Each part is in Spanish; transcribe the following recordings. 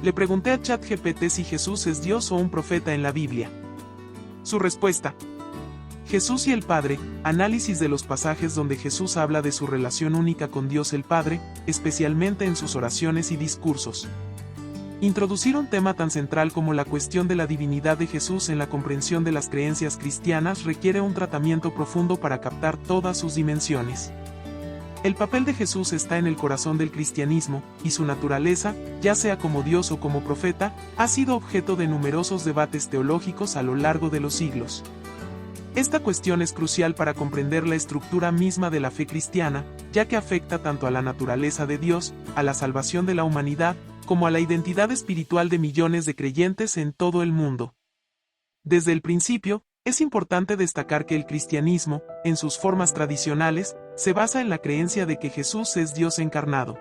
Le pregunté a ChatGPT si Jesús es Dios o un profeta en la Biblia. Su respuesta: Jesús y el Padre, análisis de los pasajes donde Jesús habla de su relación única con Dios el Padre, especialmente en sus oraciones y discursos. Introducir un tema tan central como la cuestión de la divinidad de Jesús en la comprensión de las creencias cristianas requiere un tratamiento profundo para captar todas sus dimensiones. El papel de Jesús está en el corazón del cristianismo, y su naturaleza, ya sea como Dios o como profeta, ha sido objeto de numerosos debates teológicos a lo largo de los siglos. Esta cuestión es crucial para comprender la estructura misma de la fe cristiana, ya que afecta tanto a la naturaleza de Dios, a la salvación de la humanidad, como a la identidad espiritual de millones de creyentes en todo el mundo. Desde el principio, es importante destacar que el cristianismo, en sus formas tradicionales, se basa en la creencia de que Jesús es Dios encarnado.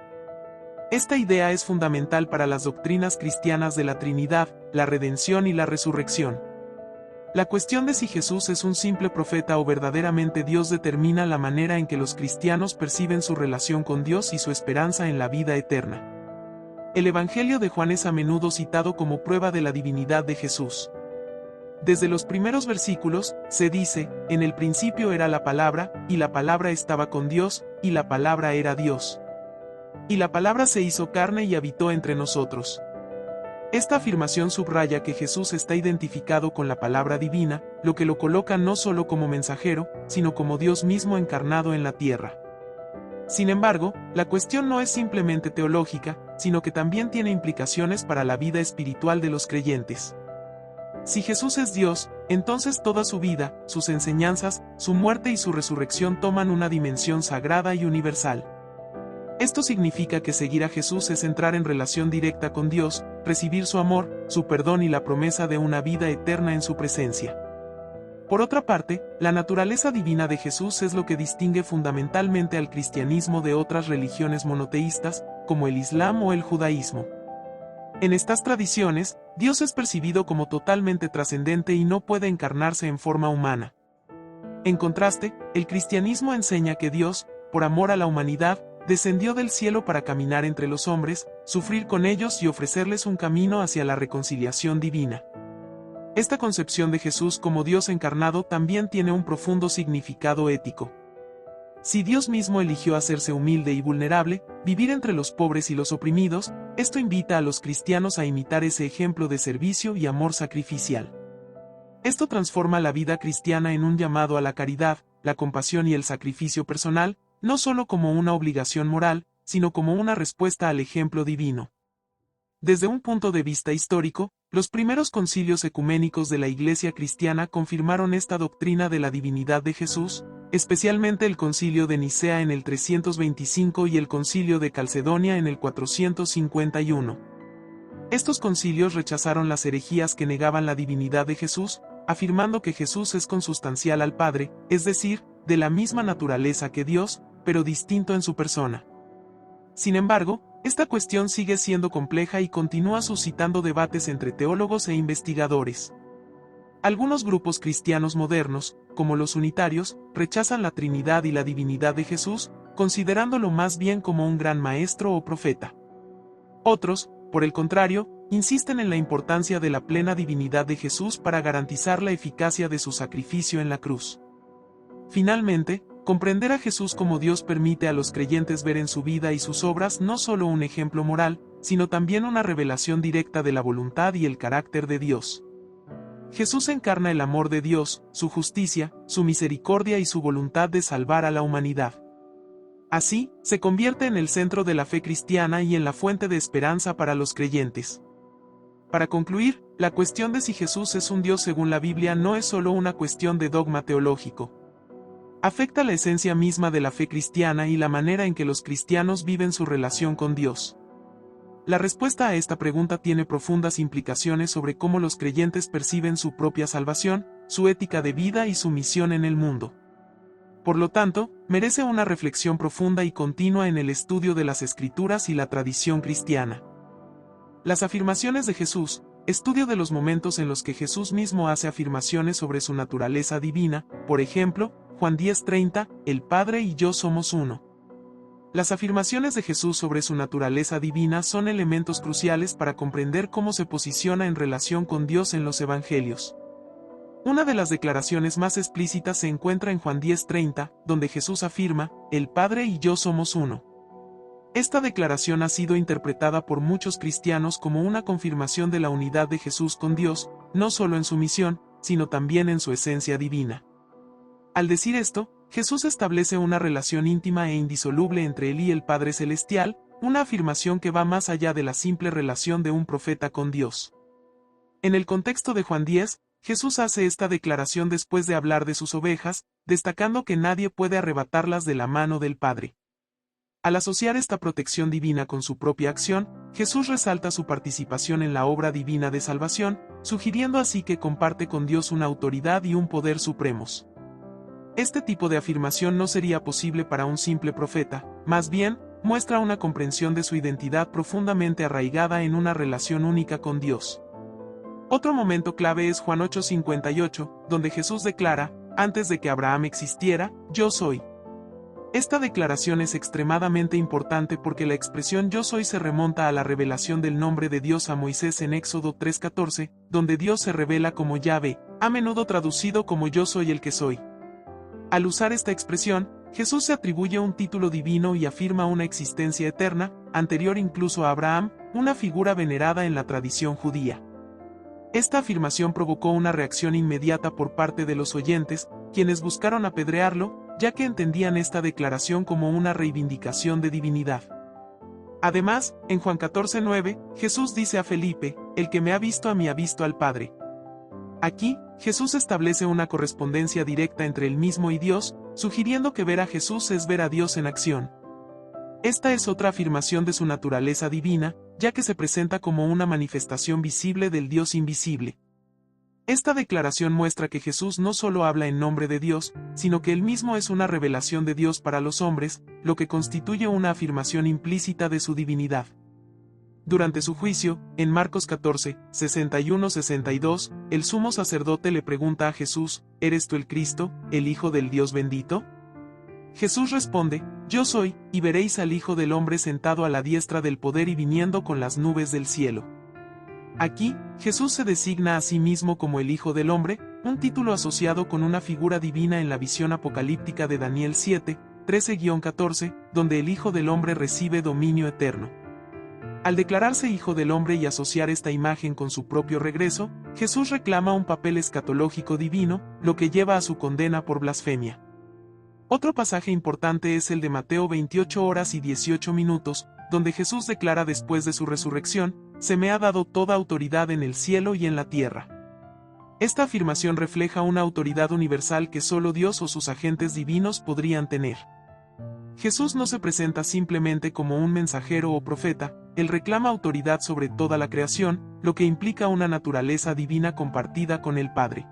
Esta idea es fundamental para las doctrinas cristianas de la Trinidad, la redención y la resurrección. La cuestión de si Jesús es un simple profeta o verdaderamente Dios determina la manera en que los cristianos perciben su relación con Dios y su esperanza en la vida eterna. El Evangelio de Juan es a menudo citado como prueba de la divinidad de Jesús. Desde los primeros versículos, se dice: en el principio era la palabra, y la palabra estaba con Dios, y la palabra era Dios. Y la palabra se hizo carne y habitó entre nosotros. Esta afirmación subraya que Jesús está identificado con la palabra divina, lo que lo coloca no solo como mensajero, sino como Dios mismo encarnado en la tierra. Sin embargo, la cuestión no es simplemente teológica, sino que también tiene implicaciones para la vida espiritual de los creyentes. Si Jesús es Dios, entonces toda su vida, sus enseñanzas, su muerte y su resurrección toman una dimensión sagrada y universal. Esto significa que seguir a Jesús es entrar en relación directa con Dios, recibir su amor, su perdón y la promesa de una vida eterna en su presencia. Por otra parte, la naturaleza divina de Jesús es lo que distingue fundamentalmente al cristianismo de otras religiones monoteístas, como el Islam o el judaísmo. En estas tradiciones, Dios es percibido como totalmente trascendente y no puede encarnarse en forma humana. En contraste, el cristianismo enseña que Dios, por amor a la humanidad, descendió del cielo para caminar entre los hombres, sufrir con ellos y ofrecerles un camino hacia la reconciliación divina. Esta concepción de Jesús como Dios encarnado también tiene un profundo significado ético. Si Dios mismo eligió hacerse humilde y vulnerable, vivir entre los pobres y los oprimidos, esto invita a los cristianos a imitar ese ejemplo de servicio y amor sacrificial. Esto transforma la vida cristiana en un llamado a la caridad, la compasión y el sacrificio personal, no solo como una obligación moral, sino como una respuesta al ejemplo divino. Desde un punto de vista histórico, los primeros concilios ecuménicos de la Iglesia cristiana confirmaron esta doctrina de la divinidad de Jesús, especialmente el Concilio de Nicea en el 325 y el Concilio de Calcedonia en el 451. Estos concilios rechazaron las herejías que negaban la divinidad de Jesús, afirmando que Jesús es consustancial al Padre, es decir, de la misma naturaleza que Dios, pero distinto en su persona. Sin embargo, esta cuestión sigue siendo compleja y continúa suscitando debates entre teólogos e investigadores. Algunos grupos cristianos modernos, como los unitarios, rechazan la Trinidad y la divinidad de Jesús, considerándolo más bien como un gran maestro o profeta. Otros, por el contrario, insisten en la importancia de la plena divinidad de Jesús para garantizar la eficacia de su sacrificio en la cruz. Finalmente, comprender a Jesús como Dios permite a los creyentes ver en su vida y sus obras no solo un ejemplo moral, sino también una revelación directa de la voluntad y el carácter de Dios. Jesús encarna el amor de Dios, su justicia, su misericordia y su voluntad de salvar a la humanidad. Así, se convierte en el centro de la fe cristiana y en la fuente de esperanza para los creyentes. Para concluir, la cuestión de si Jesús es un Dios según la Biblia no es solo una cuestión de dogma teológico. Afecta la esencia misma de la fe cristiana y la manera en que los cristianos viven su relación con Dios. La respuesta a esta pregunta tiene profundas implicaciones sobre cómo los creyentes perciben su propia salvación, su ética de vida y su misión en el mundo. Por lo tanto, merece una reflexión profunda y continua en el estudio de las Escrituras y la tradición cristiana. Las afirmaciones de Jesús, estudio de los momentos en los que Jesús mismo hace afirmaciones sobre su naturaleza divina, por ejemplo, Juan 10:30, el Padre y yo somos uno. Las afirmaciones de Jesús sobre su naturaleza divina son elementos cruciales para comprender cómo se posiciona en relación con Dios en los Evangelios. Una de las declaraciones más explícitas se encuentra en Juan 10:30, donde Jesús afirma, "El Padre y yo somos uno". Esta declaración ha sido interpretada por muchos cristianos como una confirmación de la unidad de Jesús con Dios, no solo en su misión, sino también en su esencia divina. Al decir esto, Jesús establece una relación íntima e indisoluble entre él y el Padre Celestial, una afirmación que va más allá de la simple relación de un profeta con Dios. En el contexto de Juan 10, Jesús hace esta declaración después de hablar de sus ovejas, destacando que nadie puede arrebatarlas de la mano del Padre. Al asociar esta protección divina con su propia acción, Jesús resalta su participación en la obra divina de salvación, sugiriendo así que comparte con Dios una autoridad y un poder supremos. Este tipo de afirmación no sería posible para un simple profeta, más bien, muestra una comprensión de su identidad profundamente arraigada en una relación única con Dios. Otro momento clave es Juan 8:58, donde Jesús declara, "Antes de que Abraham existiera, yo soy". Esta declaración es extremadamente importante porque la expresión yo soy se remonta a la revelación del nombre de Dios a Moisés en Éxodo 3:14, donde Dios se revela como Yahvé, a menudo traducido como yo soy el que soy. Al usar esta expresión, Jesús se atribuye un título divino y afirma una existencia eterna, anterior incluso a Abraham, una figura venerada en la tradición judía. Esta afirmación provocó una reacción inmediata por parte de los oyentes, quienes buscaron apedrearlo, ya que entendían esta declaración como una reivindicación de divinidad. Además, en Juan 14:9, Jesús dice a Felipe, "El que me ha visto a mí ha visto al Padre". Aquí, Jesús establece una correspondencia directa entre él mismo y Dios, sugiriendo que ver a Jesús es ver a Dios en acción. Esta es otra afirmación de su naturaleza divina, ya que se presenta como una manifestación visible del Dios invisible. Esta declaración muestra que Jesús no solo habla en nombre de Dios, sino que él mismo es una revelación de Dios para los hombres, lo que constituye una afirmación implícita de su divinidad. Durante su juicio, en Marcos 14:61-62, el sumo sacerdote le pregunta a Jesús, ¿eres tú el Cristo, el Hijo del Dios bendito? Jesús responde, yo soy, y veréis al Hijo del Hombre sentado a la diestra del poder y viniendo con las nubes del cielo. Aquí, Jesús se designa a sí mismo como el Hijo del Hombre, un título asociado con una figura divina en la visión apocalíptica de Daniel 7:13-14, donde el Hijo del Hombre recibe dominio eterno. Al declararse Hijo del Hombre y asociar esta imagen con su propio regreso, Jesús reclama un papel escatológico divino, lo que lleva a su condena por blasfemia. Otro pasaje importante es el de Mateo 28:18, donde Jesús declara después de su resurrección, «Se me ha dado toda autoridad en el cielo y en la tierra». Esta afirmación refleja una autoridad universal que solo Dios o sus agentes divinos podrían tener. Jesús no se presenta simplemente como un mensajero o profeta, él reclama autoridad sobre toda la creación, lo que implica una naturaleza divina compartida con el Padre.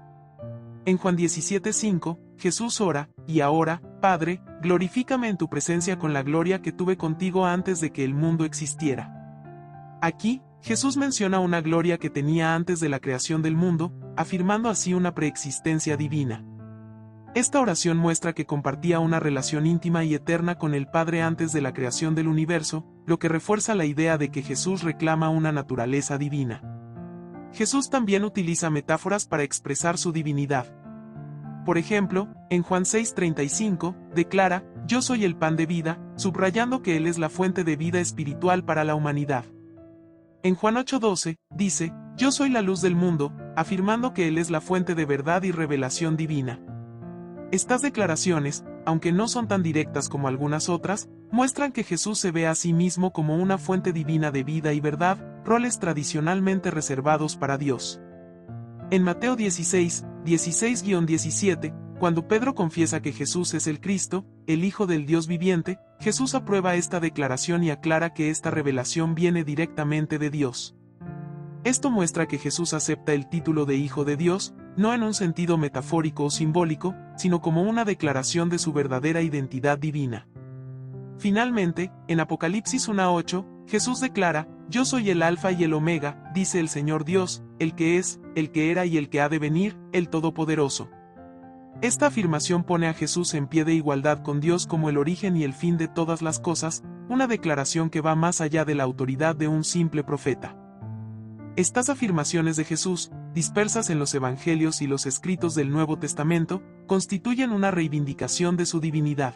En Juan 17:5, Jesús ora, y ahora, Padre, glorifícame en tu presencia con la gloria que tuve contigo antes de que el mundo existiera. Aquí, Jesús menciona una gloria que tenía antes de la creación del mundo, afirmando así una preexistencia divina. Esta oración muestra que compartía una relación íntima y eterna con el Padre antes de la creación del universo, lo que refuerza la idea de que Jesús reclama una naturaleza divina. Jesús también utiliza metáforas para expresar su divinidad. Por ejemplo, en Juan 6:35, declara, «Yo soy el pan de vida», subrayando que Él es la fuente de vida espiritual para la humanidad. En Juan 8:12, dice, «Yo soy la luz del mundo», afirmando que Él es la fuente de verdad y revelación divina. Estas declaraciones, aunque no son tan directas como algunas otras, muestran que Jesús se ve a sí mismo como una fuente divina de vida y verdad, roles tradicionalmente reservados para Dios. En Mateo 16:17, cuando Pedro confiesa que Jesús es el Cristo, el Hijo del Dios viviente, Jesús aprueba esta declaración y aclara que esta revelación viene directamente de Dios. Esto muestra que Jesús acepta el título de Hijo de Dios, no en un sentido metafórico o simbólico, sino como una declaración de su verdadera identidad divina. Finalmente, en Apocalipsis 1:8, Jesús declara, «Yo soy el Alfa y el Omega», dice el Señor Dios, el que es, el que era y el que ha de venir, el Todopoderoso. Esta afirmación pone a Jesús en pie de igualdad con Dios como el origen y el fin de todas las cosas, una declaración que va más allá de la autoridad de un simple profeta. Estas afirmaciones de Jesús, dispersas en los Evangelios y los escritos del Nuevo Testamento, constituyen una reivindicación de su divinidad.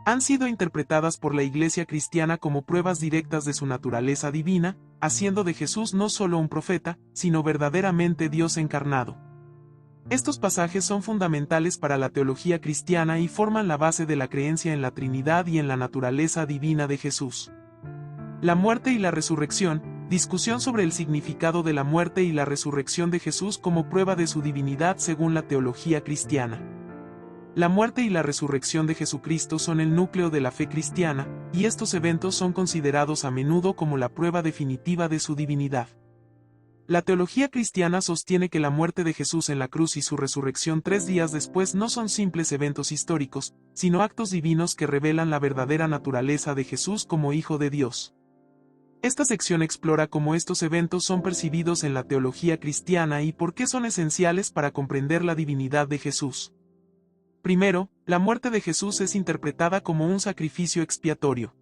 Han sido interpretadas por la Iglesia cristiana como pruebas directas de su naturaleza divina, haciendo de Jesús no solo un profeta, sino verdaderamente Dios encarnado. Estos pasajes son fundamentales para la teología cristiana y forman la base de la creencia en la Trinidad y en la naturaleza divina de Jesús. La muerte y la resurrección, discusión sobre el significado de la muerte y la resurrección de Jesús como prueba de su divinidad según la teología cristiana. La muerte y la resurrección de Jesucristo son el núcleo de la fe cristiana, y estos eventos son considerados a menudo como la prueba definitiva de su divinidad. La teología cristiana sostiene que la muerte de Jesús en la cruz y su resurrección 3 días después no son simples eventos históricos, sino actos divinos que revelan la verdadera naturaleza de Jesús como Hijo de Dios. Esta sección explora cómo estos eventos son percibidos en la teología cristiana y por qué son esenciales para comprender la divinidad de Jesús. Primero, la muerte de Jesús es interpretada como un sacrificio expiatorio.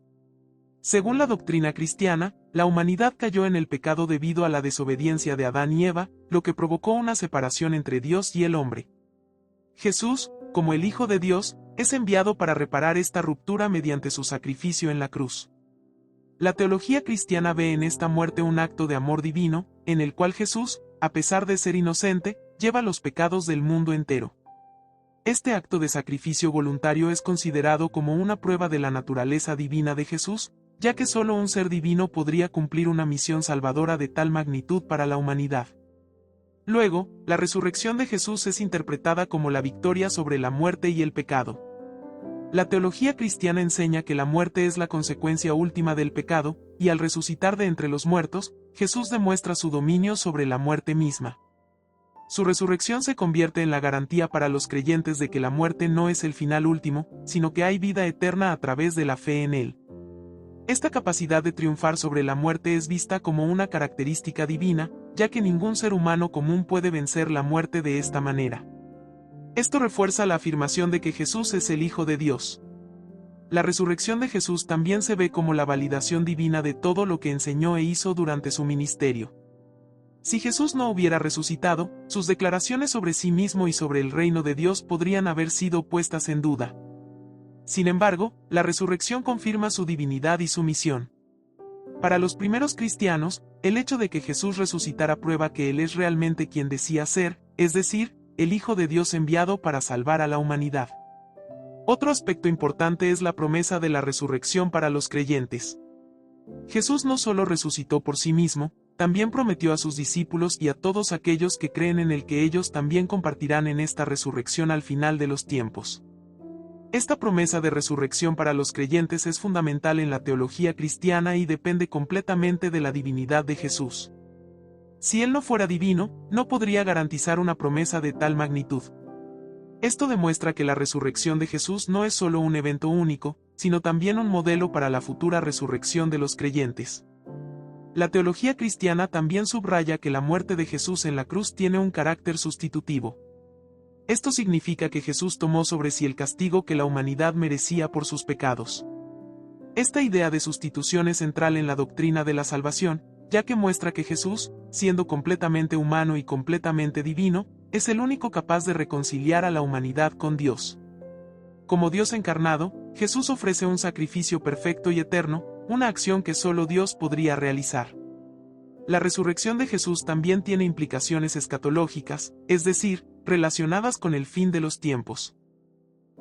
Según la doctrina cristiana, la humanidad cayó en el pecado debido a la desobediencia de Adán y Eva, lo que provocó una separación entre Dios y el hombre. Jesús, como el Hijo de Dios, es enviado para reparar esta ruptura mediante su sacrificio en la cruz. La teología cristiana ve en esta muerte un acto de amor divino, en el cual Jesús, a pesar de ser inocente, lleva los pecados del mundo entero. Este acto de sacrificio voluntario es considerado como una prueba de la naturaleza divina de Jesús, ya que solo un ser divino podría cumplir una misión salvadora de tal magnitud para la humanidad. Luego, la resurrección de Jesús es interpretada como la victoria sobre la muerte y el pecado. La teología cristiana enseña que la muerte es la consecuencia última del pecado, y al resucitar de entre los muertos, Jesús demuestra su dominio sobre la muerte misma. Su resurrección se convierte en la garantía para los creyentes de que la muerte no es el final último, sino que hay vida eterna a través de la fe en él. Esta capacidad de triunfar sobre la muerte es vista como una característica divina, ya que ningún ser humano común puede vencer la muerte de esta manera. Esto refuerza la afirmación de que Jesús es el Hijo de Dios. La resurrección de Jesús también se ve como la validación divina de todo lo que enseñó e hizo durante su ministerio. Si Jesús no hubiera resucitado, sus declaraciones sobre sí mismo y sobre el reino de Dios podrían haber sido puestas en duda. Sin embargo, la resurrección confirma su divinidad y su misión. Para los primeros cristianos, el hecho de que Jesús resucitara prueba que Él es realmente quien decía ser, es decir, el Hijo de Dios enviado para salvar a la humanidad. Otro aspecto importante es la promesa de la resurrección para los creyentes. Jesús no solo resucitó por sí mismo, también prometió a sus discípulos y a todos aquellos que creen en Él que ellos también compartirán en esta resurrección al final de los tiempos. Esta promesa de resurrección para los creyentes es fundamental en la teología cristiana y depende completamente de la divinidad de Jesús. Si Él no fuera divino, no podría garantizar una promesa de tal magnitud. Esto demuestra que la resurrección de Jesús no es solo un evento único, sino también un modelo para la futura resurrección de los creyentes. La teología cristiana también subraya que la muerte de Jesús en la cruz tiene un carácter sustitutivo. Esto significa que Jesús tomó sobre sí el castigo que la humanidad merecía por sus pecados. Esta idea de sustitución es central en la doctrina de la salvación, ya que muestra que Jesús, siendo completamente humano y completamente divino, es el único capaz de reconciliar a la humanidad con Dios. Como Dios encarnado, Jesús ofrece un sacrificio perfecto y eterno, una acción que solo Dios podría realizar. La resurrección de Jesús también tiene implicaciones escatológicas, es decir, relacionadas con el fin de los tiempos.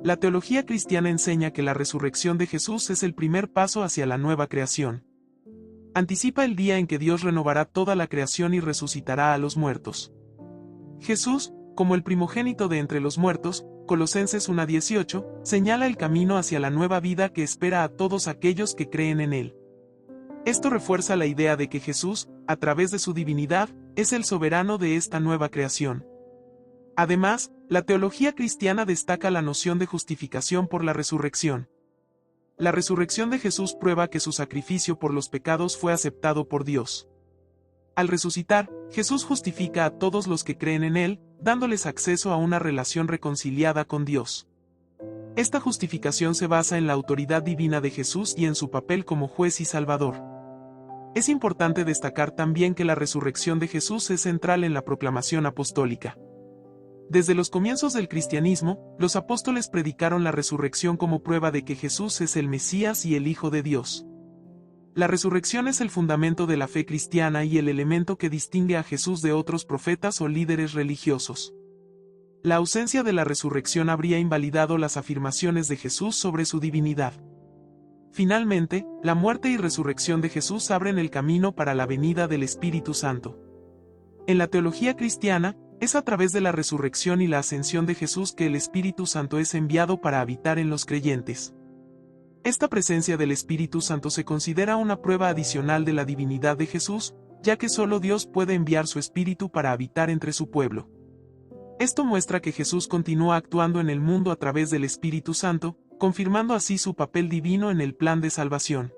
La teología cristiana enseña que la resurrección de Jesús es el primer paso hacia la nueva creación. Anticipa el día en que Dios renovará toda la creación y resucitará a los muertos. Jesús, como el primogénito de entre los muertos, Colosenses 1:18, señala el camino hacia la nueva vida que espera a todos aquellos que creen en Él. Esto refuerza la idea de que Jesús, a través de su divinidad, es el soberano de esta nueva creación. Además, la teología cristiana destaca la noción de justificación por la resurrección. La resurrección de Jesús prueba que su sacrificio por los pecados fue aceptado por Dios. Al resucitar, Jesús justifica a todos los que creen en Él, dándoles acceso a una relación reconciliada con Dios. Esta justificación se basa en la autoridad divina de Jesús y en su papel como juez y salvador. Es importante destacar también que la resurrección de Jesús es central en la proclamación apostólica. Desde los comienzos del cristianismo, los apóstoles predicaron la resurrección como prueba de que Jesús es el Mesías y el Hijo de Dios. La resurrección es el fundamento de la fe cristiana y el elemento que distingue a Jesús de otros profetas o líderes religiosos. La ausencia de la resurrección habría invalidado las afirmaciones de Jesús sobre su divinidad. Finalmente, la muerte y resurrección de Jesús abren el camino para la venida del Espíritu Santo. En la teología cristiana, es a través de la resurrección y la ascensión de Jesús que el Espíritu Santo es enviado para habitar en los creyentes. Esta presencia del Espíritu Santo se considera una prueba adicional de la divinidad de Jesús, ya que solo Dios puede enviar su Espíritu para habitar entre su pueblo. Esto muestra que Jesús continúa actuando en el mundo a través del Espíritu Santo, confirmando así su papel divino en el plan de salvación.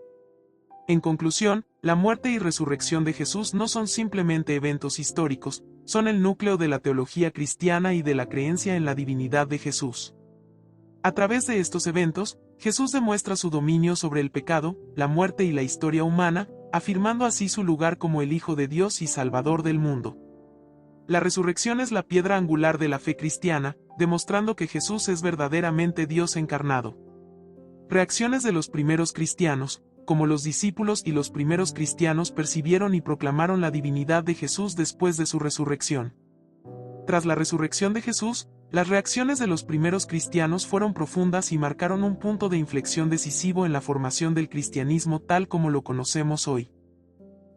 En conclusión, la muerte y resurrección de Jesús no son simplemente eventos históricos, son el núcleo de la teología cristiana y de la creencia en la divinidad de Jesús. A través de estos eventos, Jesús demuestra su dominio sobre el pecado, la muerte y la historia humana, afirmando así su lugar como el Hijo de Dios y Salvador del mundo. La resurrección es la piedra angular de la fe cristiana, demostrando que Jesús es verdaderamente Dios encarnado. Reacciones de los primeros cristianos, como los discípulos y los primeros cristianos percibieron y proclamaron la divinidad de Jesús después de su resurrección. Tras la resurrección de Jesús, las reacciones de los primeros cristianos fueron profundas y marcaron un punto de inflexión decisivo en la formación del cristianismo tal como lo conocemos hoy.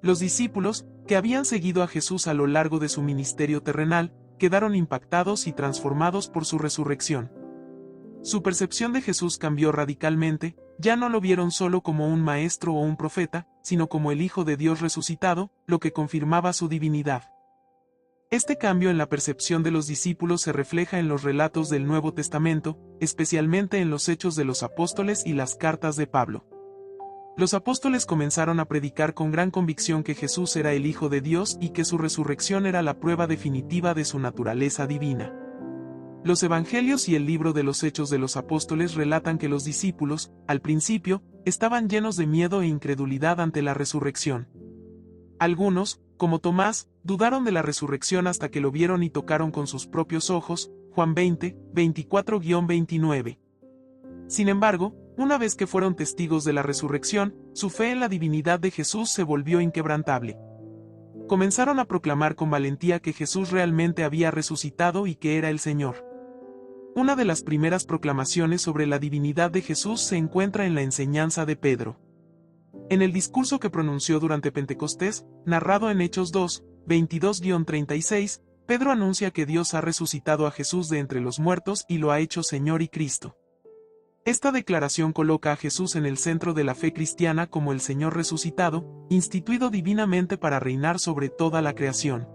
Los discípulos, que habían seguido a Jesús a lo largo de su ministerio terrenal, quedaron impactados y transformados por su resurrección. Su percepción de Jesús cambió radicalmente, ya no lo vieron solo como un maestro o un profeta, sino como el Hijo de Dios resucitado, lo que confirmaba su divinidad. Este cambio en la percepción de los discípulos se refleja en los relatos del Nuevo Testamento, especialmente en los Hechos de los Apóstoles y las cartas de Pablo. Los apóstoles comenzaron a predicar con gran convicción que Jesús era el Hijo de Dios y que su resurrección era la prueba definitiva de su naturaleza divina. Los Evangelios y el libro de los Hechos de los Apóstoles relatan que los discípulos, al principio, estaban llenos de miedo e incredulidad ante la resurrección. Algunos, como Tomás, dudaron de la resurrección hasta que lo vieron y tocaron con sus propios ojos, Juan 20, 24-29. Sin embargo, una vez que fueron testigos de la resurrección, su fe en la divinidad de Jesús se volvió inquebrantable. Comenzaron a proclamar con valentía que Jesús realmente había resucitado y que era el Señor. Una de las primeras proclamaciones sobre la divinidad de Jesús se encuentra en la enseñanza de Pedro. En el discurso que pronunció durante Pentecostés, narrado en Hechos 2, 22-36, Pedro anuncia que Dios ha resucitado a Jesús de entre los muertos y lo ha hecho Señor y Cristo. Esta declaración coloca a Jesús en el centro de la fe cristiana como el Señor resucitado, instituido divinamente para reinar sobre toda la creación.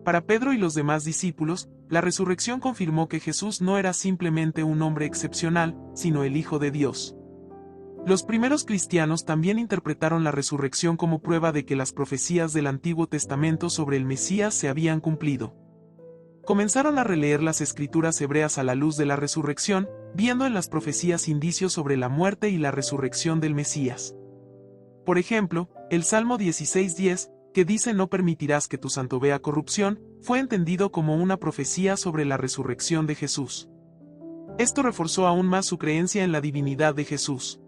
Para Pedro y los demás discípulos, la resurrección confirmó que Jesús no era simplemente un hombre excepcional, sino el Hijo de Dios. Los primeros cristianos también interpretaron la resurrección como prueba de que las profecías del Antiguo Testamento sobre el Mesías se habían cumplido. Comenzaron a releer las escrituras hebreas a la luz de la resurrección, viendo en las profecías indicios sobre la muerte y la resurrección del Mesías. Por ejemplo, el Salmo 16:10, que dice "No permitirás que tu santo vea corrupción", fue entendido como una profecía sobre la resurrección de Jesús. Esto reforzó aún más su creencia en la divinidad de Jesús.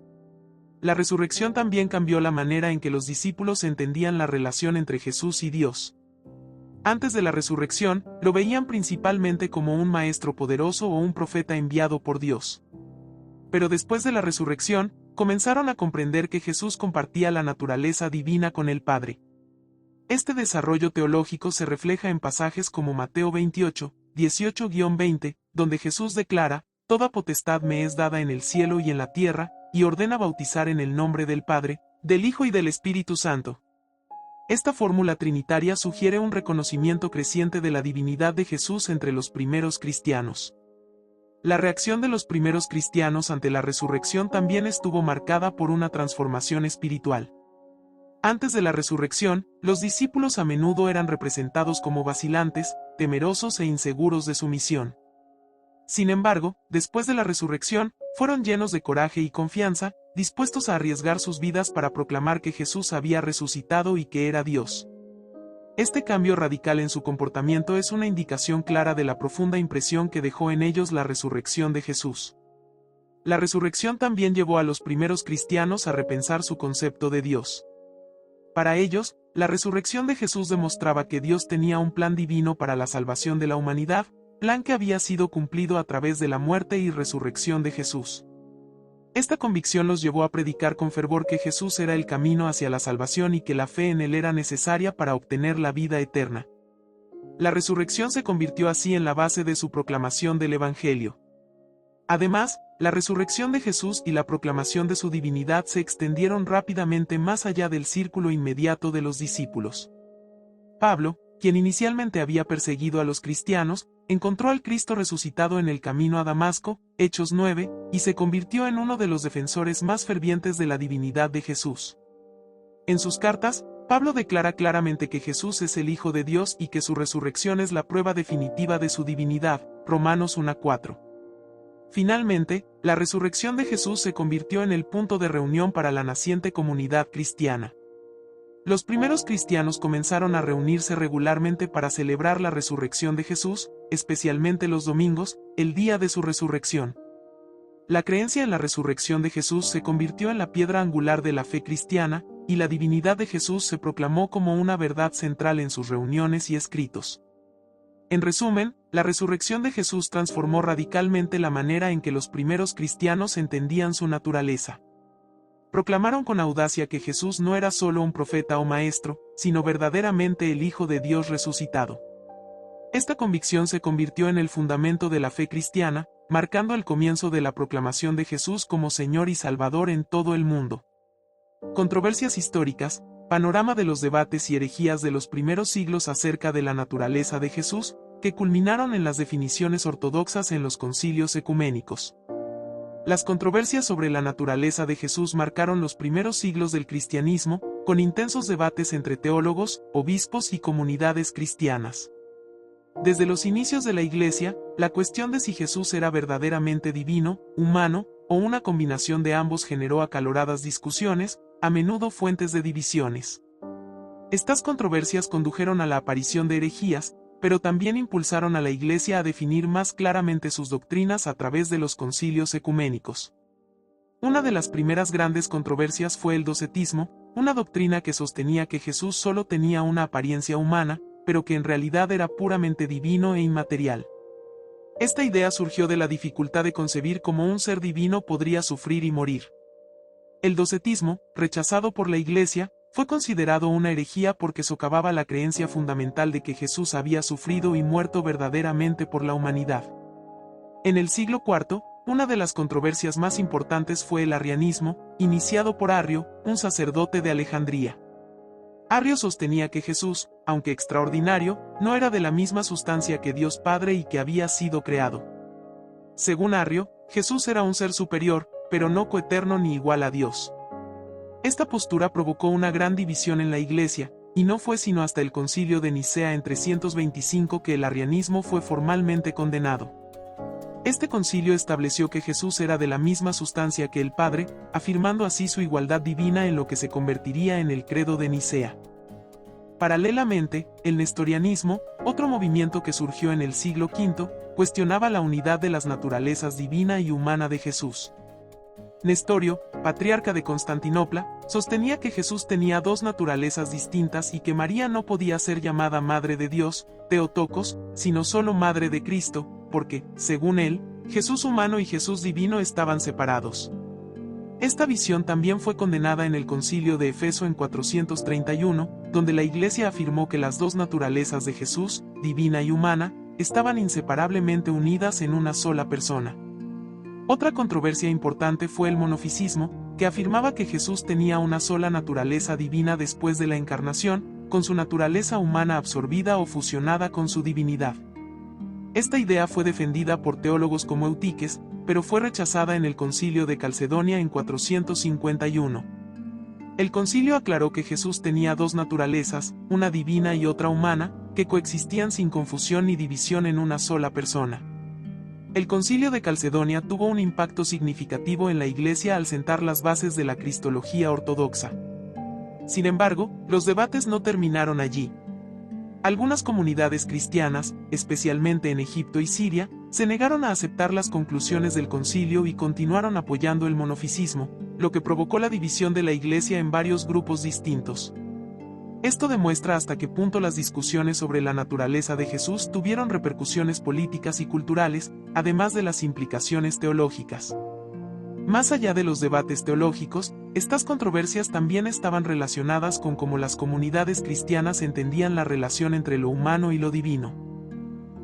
La resurrección también cambió la manera en que los discípulos entendían la relación entre Jesús y Dios. Antes de la resurrección, lo veían principalmente como un maestro poderoso o un profeta enviado por Dios. Pero después de la resurrección, comenzaron a comprender que Jesús compartía la naturaleza divina con el Padre. Este desarrollo teológico se refleja en pasajes como Mateo 28, 18-20, donde Jesús declara: "Toda potestad me es dada en el cielo y en la tierra", y ordena bautizar en el nombre del Padre, del Hijo y del Espíritu Santo. Esta fórmula trinitaria sugiere un reconocimiento creciente de la divinidad de Jesús entre los primeros cristianos. La reacción de los primeros cristianos ante la resurrección también estuvo marcada por una transformación espiritual. Antes de la resurrección, los discípulos a menudo eran representados como vacilantes, temerosos e inseguros de su misión. Sin embargo, después de la resurrección, fueron llenos de coraje y confianza, dispuestos a arriesgar sus vidas para proclamar que Jesús había resucitado y que era Dios. Este cambio radical en su comportamiento es una indicación clara de la profunda impresión que dejó en ellos la resurrección de Jesús. La resurrección también llevó a los primeros cristianos a repensar su concepto de Dios. Para ellos, la resurrección de Jesús demostraba que Dios tenía un plan divino para la salvación de la humanidad, plan que había sido cumplido a través de la muerte y resurrección de Jesús. Esta convicción los llevó a predicar con fervor que Jesús era el camino hacia la salvación y que la fe en él era necesaria para obtener la vida eterna. La resurrección se convirtió así en la base de su proclamación del Evangelio. Además, la resurrección de Jesús y la proclamación de su divinidad se extendieron rápidamente más allá del círculo inmediato de los discípulos. Pablo, quien inicialmente había perseguido a los cristianos, encontró al Cristo resucitado en el camino a Damasco, Hechos 9, y se convirtió en uno de los defensores más fervientes de la divinidad de Jesús. En sus cartas, Pablo declara claramente que Jesús es el Hijo de Dios y que su resurrección es la prueba definitiva de su divinidad, Romanos 1:4. Finalmente, la resurrección de Jesús se convirtió en el punto de reunión para la naciente comunidad cristiana. Los primeros cristianos comenzaron a reunirse regularmente para celebrar la resurrección de Jesús, especialmente los domingos, el día de su resurrección. La creencia en la resurrección de Jesús se convirtió en la piedra angular de la fe cristiana, y la divinidad de Jesús se proclamó como una verdad central en sus reuniones y escritos. En resumen, la resurrección de Jesús transformó radicalmente la manera en que los primeros cristianos entendían su naturaleza. Proclamaron con audacia que Jesús no era solo un profeta o maestro, sino verdaderamente el Hijo de Dios resucitado. Esta convicción se convirtió en el fundamento de la fe cristiana, marcando el comienzo de la proclamación de Jesús como Señor y Salvador en todo el mundo. Controversias históricas, panorama de los debates y herejías de los primeros siglos acerca de la naturaleza de Jesús, que culminaron en las definiciones ortodoxas en los concilios ecuménicos. Las controversias sobre la naturaleza de Jesús marcaron los primeros siglos del cristianismo, con intensos debates entre teólogos, obispos y comunidades cristianas. Desde los inicios de la Iglesia, la cuestión de si Jesús era verdaderamente divino, humano, o una combinación de ambos generó acaloradas discusiones, a menudo fuentes de divisiones. Estas controversias condujeron a la aparición de herejías, pero también impulsaron a la Iglesia a definir más claramente sus doctrinas a través de los concilios ecuménicos. Una de las primeras grandes controversias fue el docetismo, una doctrina que sostenía que Jesús solo tenía una apariencia humana, pero que en realidad era puramente divino e inmaterial. Esta idea surgió de la dificultad de concebir cómo un ser divino podría sufrir y morir. El docetismo, rechazado por la Iglesia, fue considerado una herejía porque socavaba la creencia fundamental de que Jesús había sufrido y muerto verdaderamente por la humanidad. En el siglo IV, una de las controversias más importantes fue el arrianismo, iniciado por Arrio, un sacerdote de Alejandría. Arrio sostenía que Jesús, aunque extraordinario, no era de la misma sustancia que Dios Padre y que había sido creado. Según Arrio, Jesús era un ser superior, pero no coeterno ni igual a Dios. Esta postura provocó una gran división en la Iglesia, y no fue sino hasta el Concilio de Nicea en 325 que el arrianismo fue formalmente condenado. Este concilio estableció que Jesús era de la misma sustancia que el Padre, afirmando así su igualdad divina en lo que se convertiría en el credo de Nicea. Paralelamente, el nestorianismo, otro movimiento que surgió en el siglo V, cuestionaba la unidad de las naturalezas divina y humana de Jesús. Nestorio, patriarca de Constantinopla, sostenía que Jesús tenía dos naturalezas distintas y que María no podía ser llamada Madre de Dios, Theotokos, sino solo Madre de Cristo, porque, según él, Jesús humano y Jesús divino estaban separados. Esta visión también fue condenada en el Concilio de Efeso en 431, donde la Iglesia afirmó que las dos naturalezas de Jesús, divina y humana, estaban inseparablemente unidas en una sola persona. Otra controversia importante fue el monofisismo, que afirmaba que Jesús tenía una sola naturaleza divina después de la encarnación, con su naturaleza humana absorbida o fusionada con su divinidad. Esta idea fue defendida por teólogos como Eutiques, pero fue rechazada en el Concilio de Calcedonia en 451. El concilio aclaró que Jesús tenía dos naturalezas, una divina y otra humana, que coexistían sin confusión ni división en una sola persona. El Concilio de Calcedonia tuvo un impacto significativo en la Iglesia al sentar las bases de la cristología ortodoxa. Sin embargo, los debates no terminaron allí. Algunas comunidades cristianas, especialmente en Egipto y Siria, se negaron a aceptar las conclusiones del concilio y continuaron apoyando el monofisismo, lo que provocó la división de la Iglesia en varios grupos distintos. Esto demuestra hasta qué punto las discusiones sobre la naturaleza de Jesús tuvieron repercusiones políticas y culturales, además de las implicaciones teológicas. Más allá de los debates teológicos, estas controversias también estaban relacionadas con cómo las comunidades cristianas entendían la relación entre lo humano y lo divino.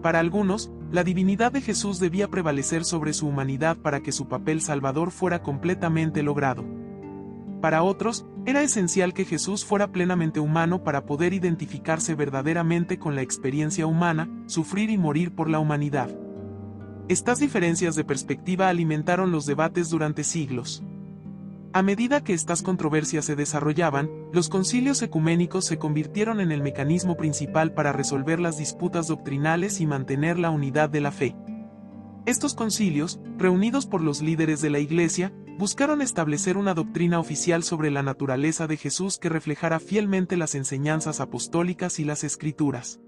Para algunos, la divinidad de Jesús debía prevalecer sobre su humanidad para que su papel salvador fuera completamente logrado. Para otros, era esencial que Jesús fuera plenamente humano para poder identificarse verdaderamente con la experiencia humana, sufrir y morir por la humanidad. Estas diferencias de perspectiva alimentaron los debates durante siglos. A medida que estas controversias se desarrollaban, los concilios ecuménicos se convirtieron en el mecanismo principal para resolver las disputas doctrinales y mantener la unidad de la fe. Estos concilios, reunidos por los líderes de la Iglesia, buscaron establecer una doctrina oficial sobre la naturaleza de Jesús que reflejara fielmente las enseñanzas apostólicas y las Escrituras.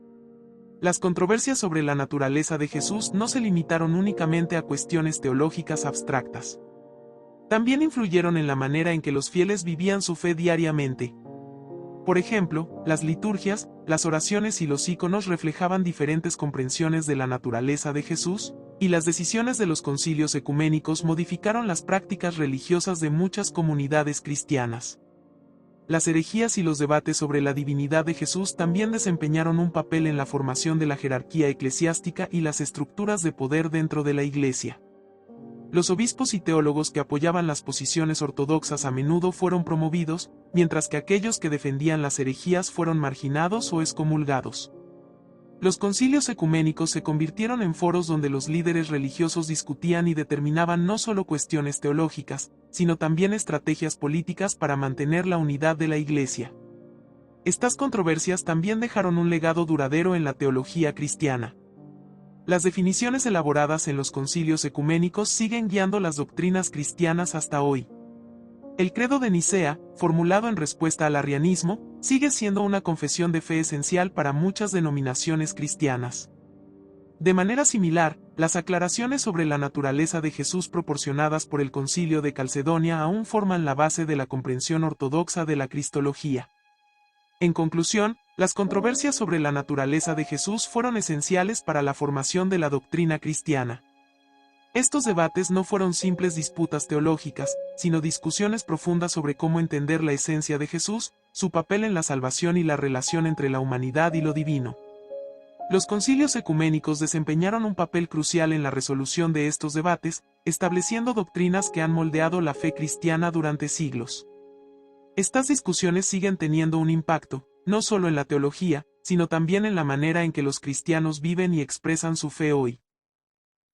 Las controversias sobre la naturaleza de Jesús no se limitaron únicamente a cuestiones teológicas abstractas. También influyeron en la manera en que los fieles vivían su fe diariamente. Por ejemplo, las liturgias, las oraciones y los íconos reflejaban diferentes comprensiones de la naturaleza de Jesús, y las decisiones de los concilios ecuménicos modificaron las prácticas religiosas de muchas comunidades cristianas. Las herejías y los debates sobre la divinidad de Jesús también desempeñaron un papel en la formación de la jerarquía eclesiástica y las estructuras de poder dentro de la Iglesia. Los obispos y teólogos que apoyaban las posiciones ortodoxas a menudo fueron promovidos, mientras que aquellos que defendían las herejías fueron marginados o excomulgados. Los concilios ecuménicos se convirtieron en foros donde los líderes religiosos discutían y determinaban no solo cuestiones teológicas, sino también estrategias políticas para mantener la unidad de la Iglesia. Estas controversias también dejaron un legado duradero en la teología cristiana. Las definiciones elaboradas en los concilios ecuménicos siguen guiando las doctrinas cristianas hasta hoy. El credo de Nicea, formulado en respuesta al arrianismo, sigue siendo una confesión de fe esencial para muchas denominaciones cristianas. De manera similar, las aclaraciones sobre la naturaleza de Jesús proporcionadas por el Concilio de Calcedonia aún forman la base de la comprensión ortodoxa de la cristología. En conclusión, las controversias sobre la naturaleza de Jesús fueron esenciales para la formación de la doctrina cristiana. Estos debates no fueron simples disputas teológicas, sino discusiones profundas sobre cómo entender la esencia de Jesús, su papel en la salvación y la relación entre la humanidad y lo divino. Los concilios ecuménicos desempeñaron un papel crucial en la resolución de estos debates, estableciendo doctrinas que han moldeado la fe cristiana durante siglos. Estas discusiones siguen teniendo un impacto, no solo en la teología, sino también en la manera en que los cristianos viven y expresan su fe hoy.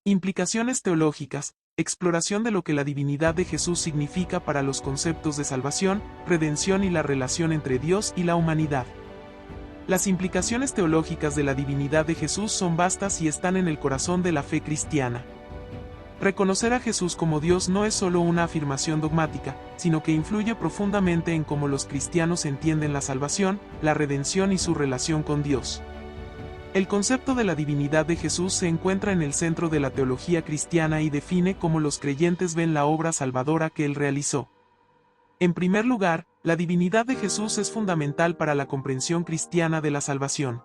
Implicaciones teológicas, exploración de lo que la divinidad de Jesús significa para los conceptos de salvación, redención y la relación entre Dios y la humanidad. Las implicaciones teológicas de la divinidad de Jesús son vastas y están en el corazón de la fe cristiana. Reconocer a Jesús como Dios no es solo una afirmación dogmática, sino que influye profundamente en cómo los cristianos entienden la salvación, la redención y su relación con Dios. El concepto de la divinidad de Jesús se encuentra en el centro de la teología cristiana y define cómo los creyentes ven la obra salvadora que Él realizó. En primer lugar, la divinidad de Jesús es fundamental para la comprensión cristiana de la salvación.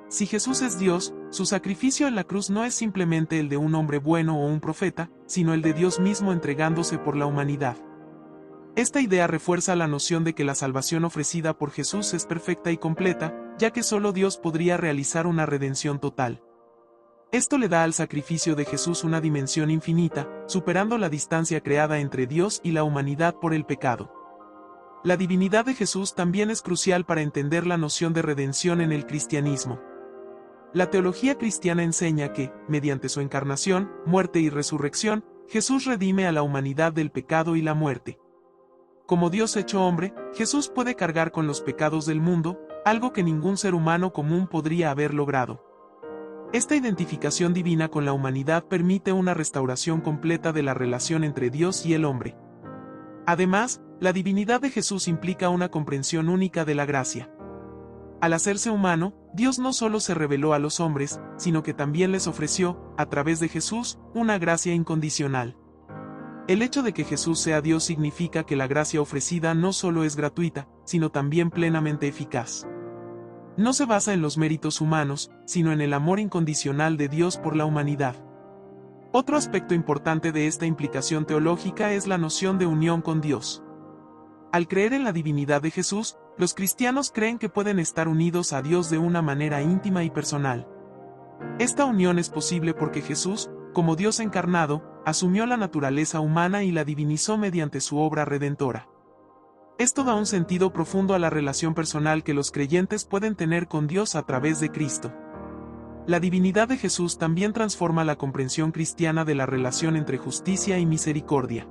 Si Jesús es Dios, su sacrificio en la cruz no es simplemente el de un hombre bueno o un profeta, sino el de Dios mismo entregándose por la humanidad. Esta idea refuerza la noción de que la salvación ofrecida por Jesús es perfecta y completa, ya que solo Dios podría realizar una redención total. Esto le da al sacrificio de Jesús una dimensión infinita, superando la distancia creada entre Dios y la humanidad por el pecado. La divinidad de Jesús también es crucial para entender la noción de redención en el cristianismo. La teología cristiana enseña que, mediante su encarnación, muerte y resurrección, Jesús redime a la humanidad del pecado y la muerte. Como Dios hecho hombre, Jesús puede cargar con los pecados del mundo, algo que ningún ser humano común podría haber logrado. Esta identificación divina con la humanidad permite una restauración completa de la relación entre Dios y el hombre. Además, la divinidad de Jesús implica una comprensión única de la gracia. Al hacerse humano, Dios no solo se reveló a los hombres, sino que también les ofreció, a través de Jesús, una gracia incondicional. El hecho de que Jesús sea Dios significa que la gracia ofrecida no solo es gratuita, sino también plenamente eficaz. No se basa en los méritos humanos, sino en el amor incondicional de Dios por la humanidad. Otro aspecto importante de esta implicación teológica es la noción de unión con Dios. Al creer en la divinidad de Jesús, los cristianos creen que pueden estar unidos a Dios de una manera íntima y personal. Esta unión es posible porque Jesús, como Dios encarnado, asumió la naturaleza humana y la divinizó mediante su obra redentora. Esto da un sentido profundo a la relación personal que los creyentes pueden tener con Dios a través de Cristo. La divinidad de Jesús también transforma la comprensión cristiana de la relación entre justicia y misericordia.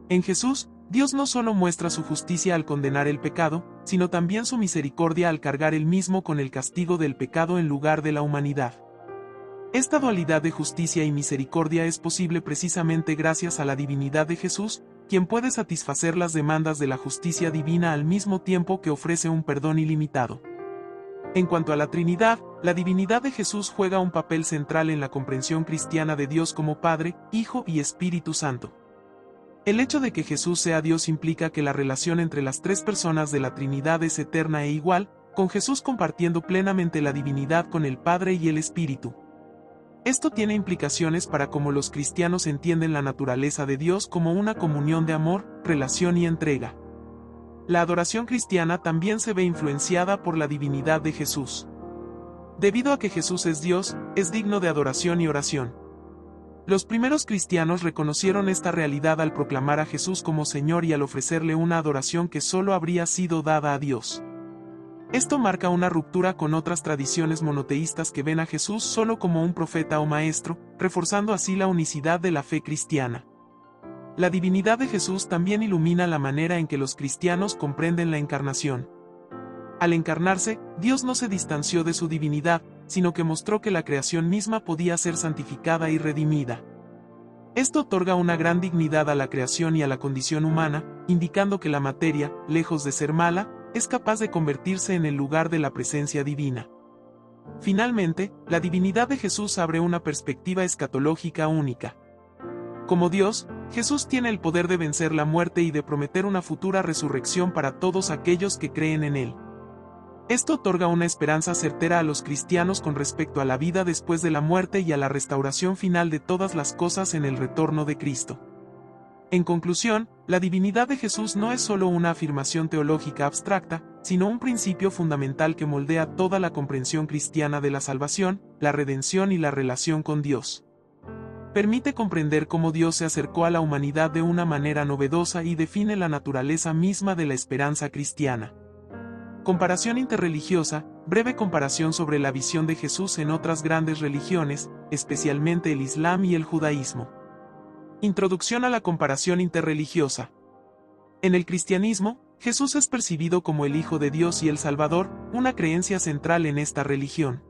En Jesús, Dios no solo muestra su justicia al condenar el pecado, sino también su misericordia al cargar él mismo con el castigo del pecado en lugar de la humanidad. Esta dualidad de justicia y misericordia es posible precisamente gracias a la divinidad de Jesús, quien puede satisfacer las demandas de la justicia divina al mismo tiempo que ofrece un perdón ilimitado. En cuanto a la Trinidad, la divinidad de Jesús juega un papel central en la comprensión cristiana de Dios como Padre, Hijo y Espíritu Santo. El hecho de que Jesús sea Dios implica que la relación entre las tres personas de la Trinidad es eterna e igual, con Jesús compartiendo plenamente la divinidad con el Padre y el Espíritu. Esto tiene implicaciones para cómo los cristianos entienden la naturaleza de Dios como una comunión de amor, relación y entrega. La adoración cristiana también se ve influenciada por la divinidad de Jesús. Debido a que Jesús es Dios, es digno de adoración y oración. Los primeros cristianos reconocieron esta realidad al proclamar a Jesús como Señor y al ofrecerle una adoración que solo habría sido dada a Dios. Esto marca una ruptura con otras tradiciones monoteístas que ven a Jesús solo como un profeta o maestro, reforzando así la unicidad de la fe cristiana. La divinidad de Jesús también ilumina la manera en que los cristianos comprenden la encarnación. Al encarnarse, Dios no se distanció de su divinidad, sino que mostró que la creación misma podía ser santificada y redimida. Esto otorga una gran dignidad a la creación y a la condición humana, indicando que la materia, lejos de ser mala, es capaz de convertirse en el lugar de la presencia divina. Finalmente, la divinidad de Jesús abre una perspectiva escatológica única. Como Dios, Jesús tiene el poder de vencer la muerte y de prometer una futura resurrección para todos aquellos que creen en Él. Esto otorga una esperanza certera a los cristianos con respecto a la vida después de la muerte y a la restauración final de todas las cosas en el retorno de Cristo. En conclusión, la divinidad de Jesús no es solo una afirmación teológica abstracta, sino un principio fundamental que moldea toda la comprensión cristiana de la salvación, la redención y la relación con Dios. Permite comprender cómo Dios se acercó a la humanidad de una manera novedosa y define la naturaleza misma de la esperanza cristiana. Comparación interreligiosa, breve comparación sobre la visión de Jesús en otras grandes religiones, especialmente el Islam y el judaísmo. Introducción a la comparación interreligiosa. En el cristianismo, Jesús es percibido como el Hijo de Dios y el Salvador, una creencia central en esta religión.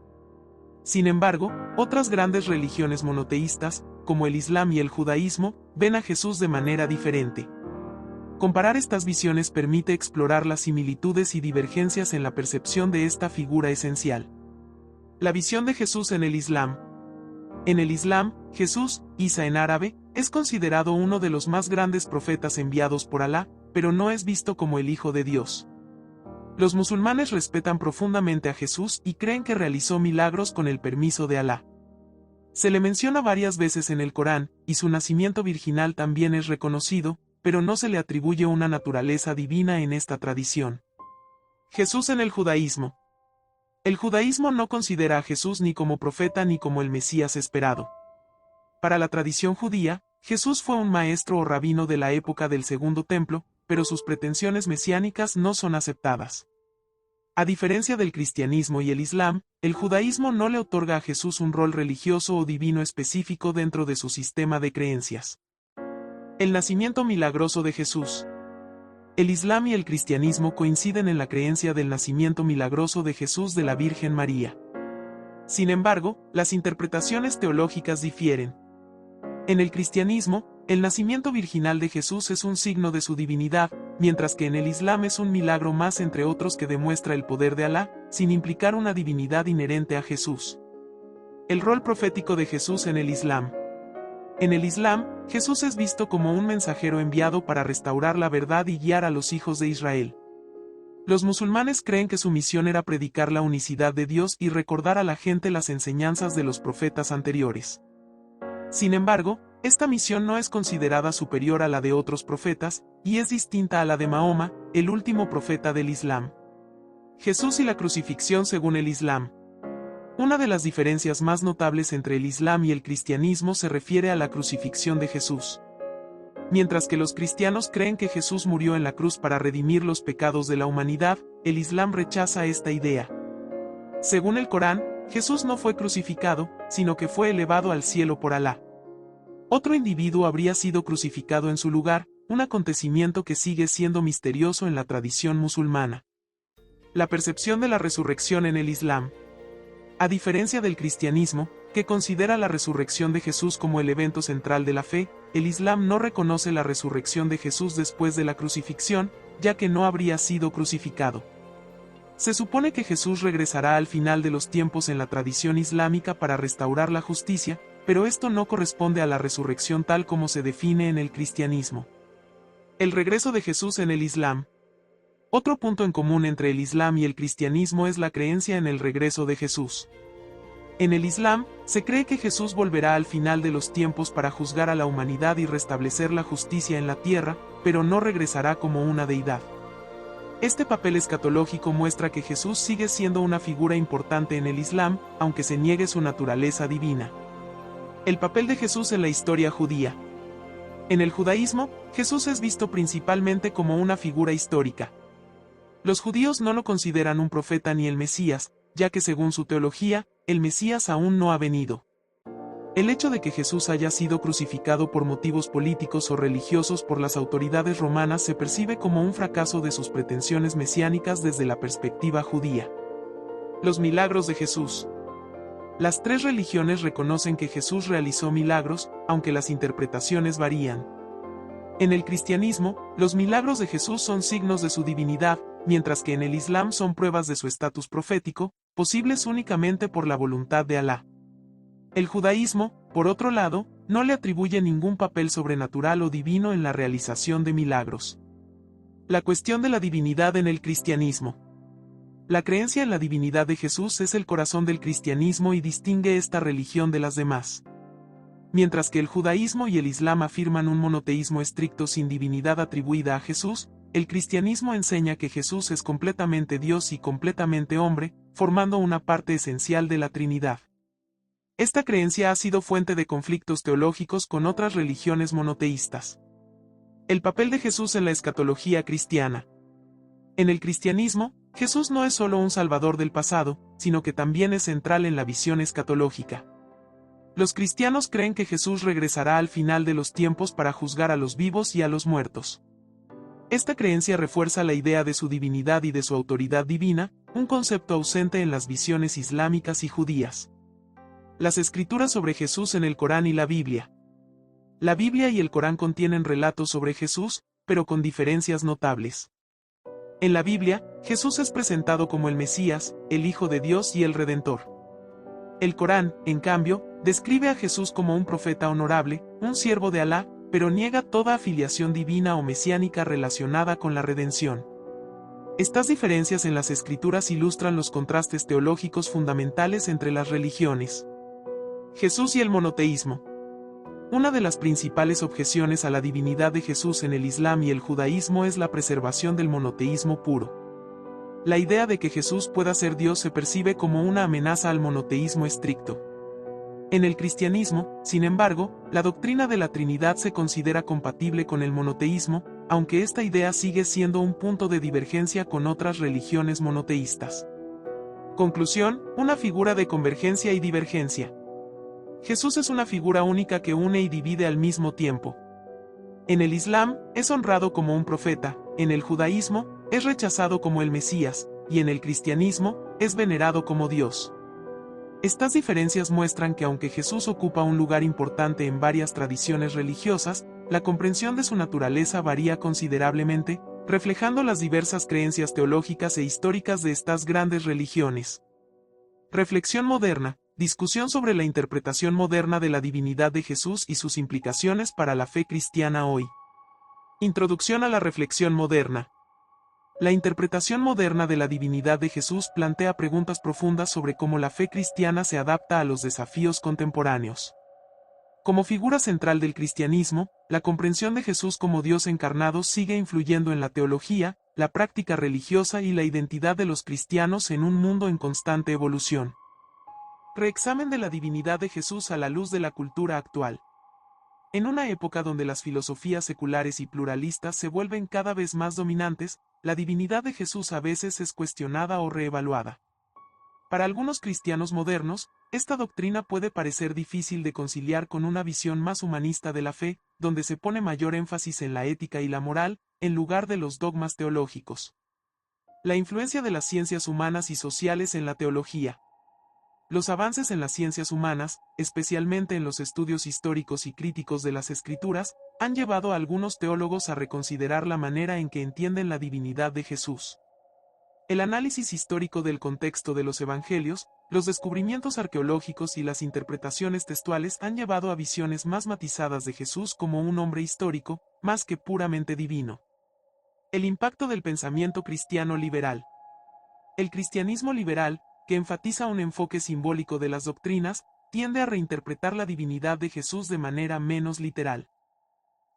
Sin embargo, otras grandes religiones monoteístas, como el Islam y el judaísmo, ven a Jesús de manera diferente. Comparar estas visiones permite explorar las similitudes y divergencias en la percepción de esta figura esencial. La visión de Jesús en el Islam. En el Islam, Jesús, Isa en árabe, es considerado uno de los más grandes profetas enviados por Alá, pero no es visto como el Hijo de Dios. Los musulmanes respetan profundamente a Jesús y creen que realizó milagros con el permiso de Alá. Se le menciona varias veces en el Corán, y su nacimiento virginal también es reconocido, pero no se le atribuye una naturaleza divina en esta tradición. Jesús en el judaísmo. El judaísmo no considera a Jesús ni como profeta ni como el Mesías esperado. Para la tradición judía, Jesús fue un maestro o rabino de la época del Segundo Templo, pero sus pretensiones mesiánicas no son aceptadas. A diferencia del cristianismo y el Islam, el judaísmo no le otorga a Jesús un rol religioso o divino específico dentro de su sistema de creencias. El nacimiento milagroso de Jesús. El Islam y el cristianismo coinciden en la creencia del nacimiento milagroso de Jesús de la Virgen María. Sin embargo, las interpretaciones teológicas difieren. En el cristianismo, el nacimiento virginal de Jesús es un signo de su divinidad, mientras que en el Islam es un milagro más entre otros que demuestra el poder de Alá, sin implicar una divinidad inherente a Jesús. El rol profético de Jesús en el Islam. En el Islam, Jesús es visto como un mensajero enviado para restaurar la verdad y guiar a los hijos de Israel. Los musulmanes creen que su misión era predicar la unicidad de Dios y recordar a la gente las enseñanzas de los profetas anteriores. Sin embargo, esta misión no es considerada superior a la de otros profetas, y es distinta a la de Mahoma, el último profeta del Islam. Jesús y la crucifixión según el Islam. Una de las diferencias más notables entre el Islam y el cristianismo se refiere a la crucifixión de Jesús. Mientras que los cristianos creen que Jesús murió en la cruz para redimir los pecados de la humanidad, el Islam rechaza esta idea. Según el Corán, Jesús no fue crucificado, sino que fue elevado al cielo por Alá. Otro individuo habría sido crucificado en su lugar, un acontecimiento que sigue siendo misterioso en la tradición musulmana. La percepción de la resurrección en el Islam. A diferencia del cristianismo, que considera la resurrección de Jesús como el evento central de la fe, el Islam no reconoce la resurrección de Jesús después de la crucifixión, ya que no habría sido crucificado. Se supone que Jesús regresará al final de los tiempos en la tradición islámica para restaurar la justicia, pero esto no corresponde a la resurrección tal como se define en el cristianismo. El regreso de Jesús en el Islam. Otro punto en común entre el Islam y el cristianismo es la creencia en el regreso de Jesús. En el Islam, se cree que Jesús volverá al final de los tiempos para juzgar a la humanidad y restablecer la justicia en la tierra, pero no regresará como una deidad. Este papel escatológico muestra que Jesús sigue siendo una figura importante en el Islam, aunque se niegue su naturaleza divina. El papel de Jesús en la historia judía. En el judaísmo, Jesús es visto principalmente como una figura histórica. Los judíos no lo consideran un profeta ni el Mesías, ya que según su teología, el Mesías aún no ha venido. El hecho de que Jesús haya sido crucificado por motivos políticos o religiosos por las autoridades romanas se percibe como un fracaso de sus pretensiones mesiánicas desde la perspectiva judía. Los milagros de Jesús. Las tres religiones reconocen que Jesús realizó milagros, aunque las interpretaciones varían. En el cristianismo, los milagros de Jesús son signos de su divinidad, mientras que en el Islam son pruebas de su estatus profético, posibles únicamente por la voluntad de Alá. El judaísmo, por otro lado, no le atribuye ningún papel sobrenatural o divino en la realización de milagros. La cuestión de la divinidad en el cristianismo. La creencia en la divinidad de Jesús es el corazón del cristianismo y distingue esta religión de las demás. Mientras que el judaísmo y el Islam afirman un monoteísmo estricto sin divinidad atribuida a Jesús, el cristianismo enseña que Jesús es completamente Dios y completamente hombre, formando una parte esencial de la Trinidad. Esta creencia ha sido fuente de conflictos teológicos con otras religiones monoteístas. El papel de Jesús en la escatología cristiana. En el cristianismo, Jesús no es solo un salvador del pasado, sino que también es central en la visión escatológica. Los cristianos creen que Jesús regresará al final de los tiempos para juzgar a los vivos y a los muertos. Esta creencia refuerza la idea de su divinidad y de su autoridad divina, un concepto ausente en las visiones islámicas y judías. Las escrituras sobre Jesús en el Corán y la Biblia. La Biblia y el Corán contienen relatos sobre Jesús, pero con diferencias notables. En la Biblia, Jesús es presentado como el Mesías, el Hijo de Dios y el Redentor. El Corán, en cambio, describe a Jesús como un profeta honorable, un siervo de Alá, pero niega toda afiliación divina o mesiánica relacionada con la redención. Estas diferencias en las escrituras ilustran los contrastes teológicos fundamentales entre las religiones. Jesús y el monoteísmo. Una de las principales objeciones a la divinidad de Jesús en el Islam y el judaísmo es la preservación del monoteísmo puro. La idea de que Jesús pueda ser Dios se percibe como una amenaza al monoteísmo estricto. En el cristianismo, sin embargo, la doctrina de la Trinidad se considera compatible con el monoteísmo, aunque esta idea sigue siendo un punto de divergencia con otras religiones monoteístas. Conclusión, una figura de convergencia y divergencia. Jesús es una figura única que une y divide al mismo tiempo. En el Islam, es honrado como un profeta, en el judaísmo, es rechazado como el Mesías, y en el cristianismo, es venerado como Dios. Estas diferencias muestran que aunque Jesús ocupa un lugar importante en varias tradiciones religiosas, la comprensión de su naturaleza varía considerablemente, reflejando las diversas creencias teológicas e históricas de estas grandes religiones. Reflexión moderna, discusión sobre la interpretación moderna de la divinidad de Jesús y sus implicaciones para la fe cristiana hoy. Introducción a la reflexión moderna. La interpretación moderna de la divinidad de Jesús plantea preguntas profundas sobre cómo la fe cristiana se adapta a los desafíos contemporáneos. Como figura central del cristianismo, la comprensión de Jesús como Dios encarnado sigue influyendo en la teología, la práctica religiosa y la identidad de los cristianos en un mundo en constante evolución. Reexamen de la divinidad de Jesús a la luz de la cultura actual. En una época donde las filosofías seculares y pluralistas se vuelven cada vez más dominantes, la divinidad de Jesús a veces es cuestionada o reevaluada. Para algunos cristianos modernos, esta doctrina puede parecer difícil de conciliar con una visión más humanista de la fe, donde se pone mayor énfasis en la ética y la moral, en lugar de los dogmas teológicos. La influencia de las ciencias humanas y sociales en la teología. Los avances en las ciencias humanas, especialmente en los estudios históricos y críticos de las Escrituras, han llevado a algunos teólogos a reconsiderar la manera en que entienden la divinidad de Jesús. El análisis histórico del contexto de los evangelios, los descubrimientos arqueológicos y las interpretaciones textuales han llevado a visiones más matizadas de Jesús como un hombre histórico, más que puramente divino. El impacto del pensamiento cristiano liberal. El cristianismo liberal, que enfatiza un enfoque simbólico de las doctrinas, tiende a reinterpretar la divinidad de Jesús de manera menos literal.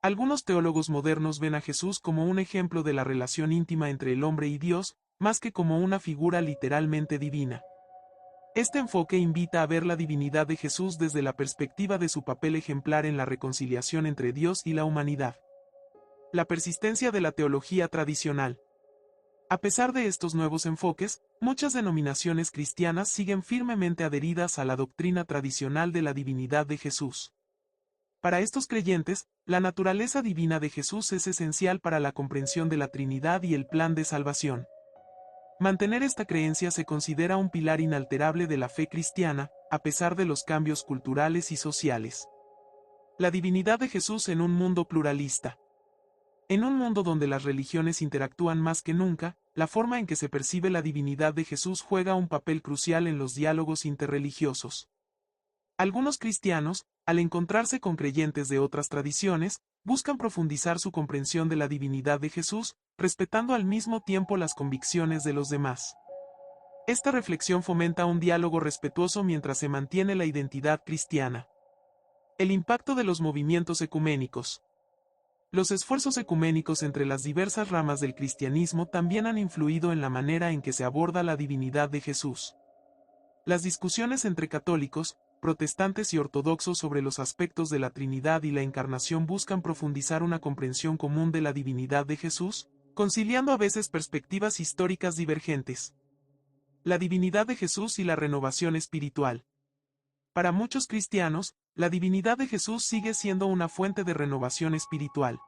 Algunos teólogos modernos ven a Jesús como un ejemplo de la relación íntima entre el hombre y Dios, más que como una figura literalmente divina. Este enfoque invita a ver la divinidad de Jesús desde la perspectiva de su papel ejemplar en la reconciliación entre Dios y la humanidad. La persistencia de la teología tradicional. A pesar de estos nuevos enfoques, muchas denominaciones cristianas siguen firmemente adheridas a la doctrina tradicional de la divinidad de Jesús. Para estos creyentes, la naturaleza divina de Jesús es esencial para la comprensión de la Trinidad y el plan de salvación. Mantener esta creencia se considera un pilar inalterable de la fe cristiana, a pesar de los cambios culturales y sociales. La divinidad de Jesús en un mundo pluralista. En un mundo donde las religiones interactúan más que nunca, la forma en que se percibe la divinidad de Jesús juega un papel crucial en los diálogos interreligiosos. Algunos cristianos, al encontrarse con creyentes de otras tradiciones, buscan profundizar su comprensión de la divinidad de Jesús, respetando al mismo tiempo las convicciones de los demás. Esta reflexión fomenta un diálogo respetuoso mientras se mantiene la identidad cristiana. El impacto de los movimientos ecuménicos. Los esfuerzos ecuménicos entre las diversas ramas del cristianismo también han influido en la manera en que se aborda la divinidad de Jesús. Las discusiones entre católicos, protestantes y ortodoxos sobre los aspectos de la Trinidad y la Encarnación buscan profundizar una comprensión común de la divinidad de Jesús, conciliando a veces perspectivas históricas divergentes. La divinidad de Jesús y la renovación espiritual. Para muchos cristianos, la divinidad de Jesús sigue siendo una fuente de renovación espiritual.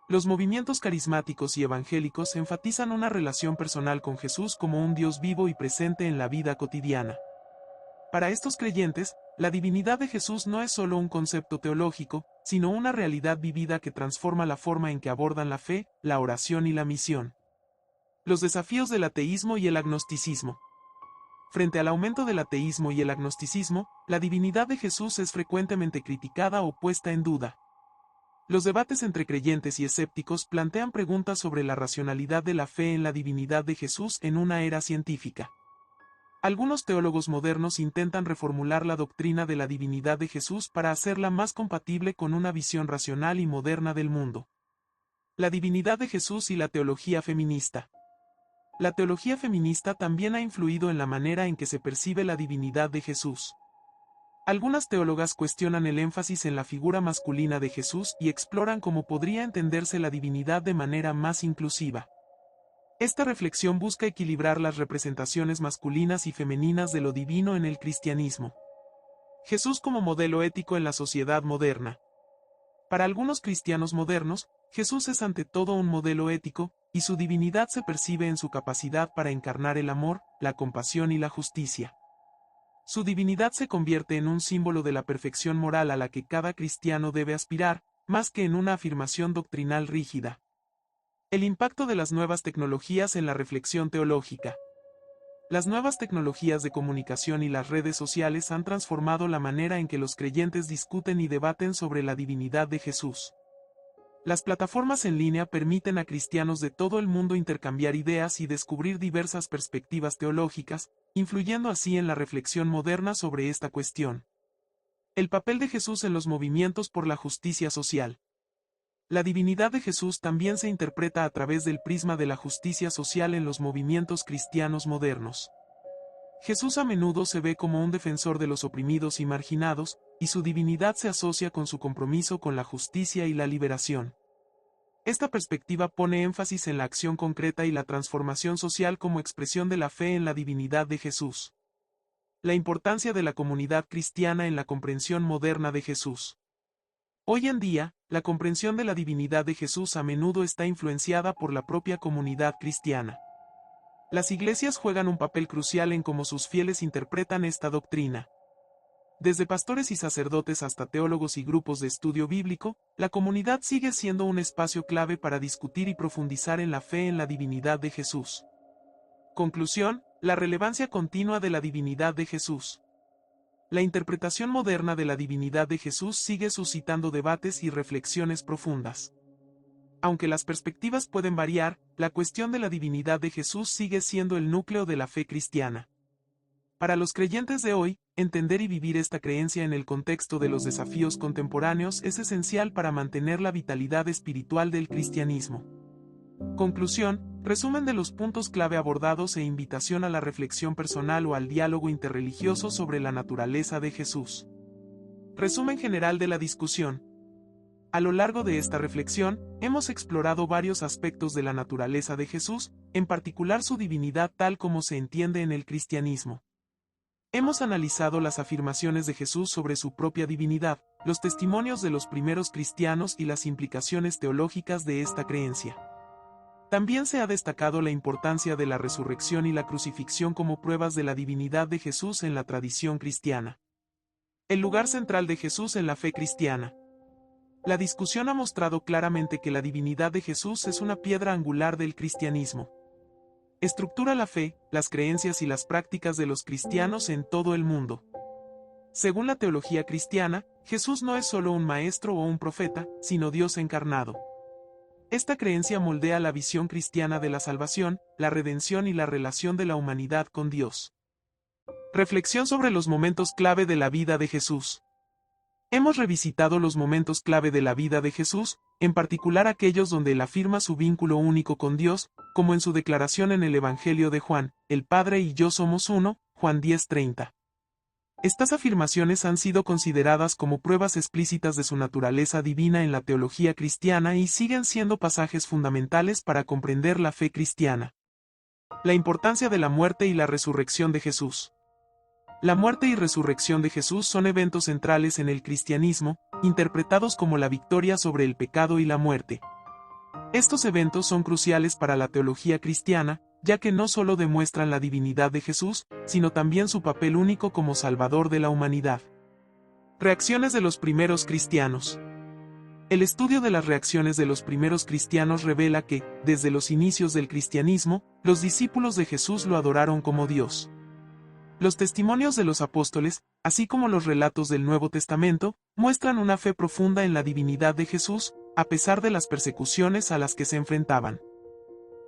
Los movimientos carismáticos y evangélicos enfatizan una relación personal con Jesús como un Dios vivo y presente en la vida cotidiana. Para estos creyentes, la divinidad de Jesús no es solo un concepto teológico, sino una realidad vivida que transforma la forma en que abordan la fe, la oración y la misión. Los desafíos del ateísmo y el agnosticismo. Frente al aumento del ateísmo y el agnosticismo, la divinidad de Jesús es frecuentemente criticada o puesta en duda. Los debates entre creyentes y escépticos plantean preguntas sobre la racionalidad de la fe en la divinidad de Jesús en una era científica. Algunos teólogos modernos intentan reformular la doctrina de la divinidad de Jesús para hacerla más compatible con una visión racional y moderna del mundo. La divinidad de Jesús y la teología feminista. La teología feminista también ha influido en la manera en que se percibe la divinidad de Jesús. Algunas teólogas cuestionan el énfasis en la figura masculina de Jesús y exploran cómo podría entenderse la divinidad de manera más inclusiva. Esta reflexión busca equilibrar las representaciones masculinas y femeninas de lo divino en el cristianismo. Jesús como modelo ético en la sociedad moderna. Para algunos cristianos modernos, Jesús es ante todo un modelo ético, y su divinidad se percibe en su capacidad para encarnar el amor, la compasión y la justicia. Su divinidad se convierte en un símbolo de la perfección moral a la que cada cristiano debe aspirar, más que en una afirmación doctrinal rígida. El impacto de las nuevas tecnologías en la reflexión teológica. Las nuevas tecnologías de comunicación y las redes sociales han transformado la manera en que los creyentes discuten y debaten sobre la divinidad de Jesús. Las plataformas en línea permiten a cristianos de todo el mundo intercambiar ideas y descubrir diversas perspectivas teológicas, influyendo así en la reflexión moderna sobre esta cuestión. El papel de Jesús en los movimientos por la justicia social. La divinidad de Jesús también se interpreta a través del prisma de la justicia social en los movimientos cristianos modernos. Jesús a menudo se ve como un defensor de los oprimidos y marginados, y su divinidad se asocia con su compromiso con la justicia y la liberación. Esta perspectiva pone énfasis en la acción concreta y la transformación social como expresión de la fe en la divinidad de Jesús. La importancia de la comunidad cristiana en la comprensión moderna de Jesús. Hoy en día, la comprensión de la divinidad de Jesús a menudo está influenciada por la propia comunidad cristiana. Las iglesias juegan un papel crucial en cómo sus fieles interpretan esta doctrina. Desde pastores y sacerdotes hasta teólogos y grupos de estudio bíblico, la comunidad sigue siendo un espacio clave para discutir y profundizar en la fe en la divinidad de Jesús. Conclusión: la relevancia continua de la divinidad de Jesús. La interpretación moderna de la divinidad de Jesús sigue suscitando debates y reflexiones profundas. Aunque las perspectivas pueden variar, la cuestión de la divinidad de Jesús sigue siendo el núcleo de la fe cristiana. Para los creyentes de hoy, entender y vivir esta creencia en el contexto de los desafíos contemporáneos es esencial para mantener la vitalidad espiritual del cristianismo. Conclusión: resumen de los puntos clave abordados e invitación a la reflexión personal o al diálogo interreligioso sobre la naturaleza de Jesús. Resumen general de la discusión. A lo largo de esta reflexión, hemos explorado varios aspectos de la naturaleza de Jesús, en particular su divinidad tal como se entiende en el cristianismo. Hemos analizado las afirmaciones de Jesús sobre su propia divinidad, los testimonios de los primeros cristianos y las implicaciones teológicas de esta creencia. También se ha destacado la importancia de la resurrección y la crucifixión como pruebas de la divinidad de Jesús en la tradición cristiana. El lugar central de Jesús en la fe cristiana. La discusión ha mostrado claramente que la divinidad de Jesús es una piedra angular del cristianismo. Estructura la fe, las creencias y las prácticas de los cristianos en todo el mundo. Según la teología cristiana, Jesús no es solo un maestro o un profeta, sino Dios encarnado. Esta creencia moldea la visión cristiana de la salvación, la redención y la relación de la humanidad con Dios. Reflexión sobre los momentos clave de la vida de Jesús. Hemos revisitado los momentos clave de la vida de Jesús, en particular aquellos donde él afirma su vínculo único con Dios, como en su declaración en el Evangelio de Juan: el Padre y yo somos uno, Juan 10:30. Estas afirmaciones han sido consideradas como pruebas explícitas de su naturaleza divina en la teología cristiana y siguen siendo pasajes fundamentales para comprender la fe cristiana. La importancia de la muerte y la resurrección de Jesús. La muerte y resurrección de Jesús son eventos centrales en el cristianismo, interpretados como la victoria sobre el pecado y la muerte. Estos eventos son cruciales para la teología cristiana, ya que no solo demuestran la divinidad de Jesús, sino también su papel único como Salvador de la humanidad. Reacciones de los primeros cristianos. El estudio de las reacciones de los primeros cristianos revela que, desde los inicios del cristianismo, los discípulos de Jesús lo adoraron como Dios. Los testimonios de los apóstoles, así como los relatos del Nuevo Testamento, muestran una fe profunda en la divinidad de Jesús, a pesar de las persecuciones a las que se enfrentaban.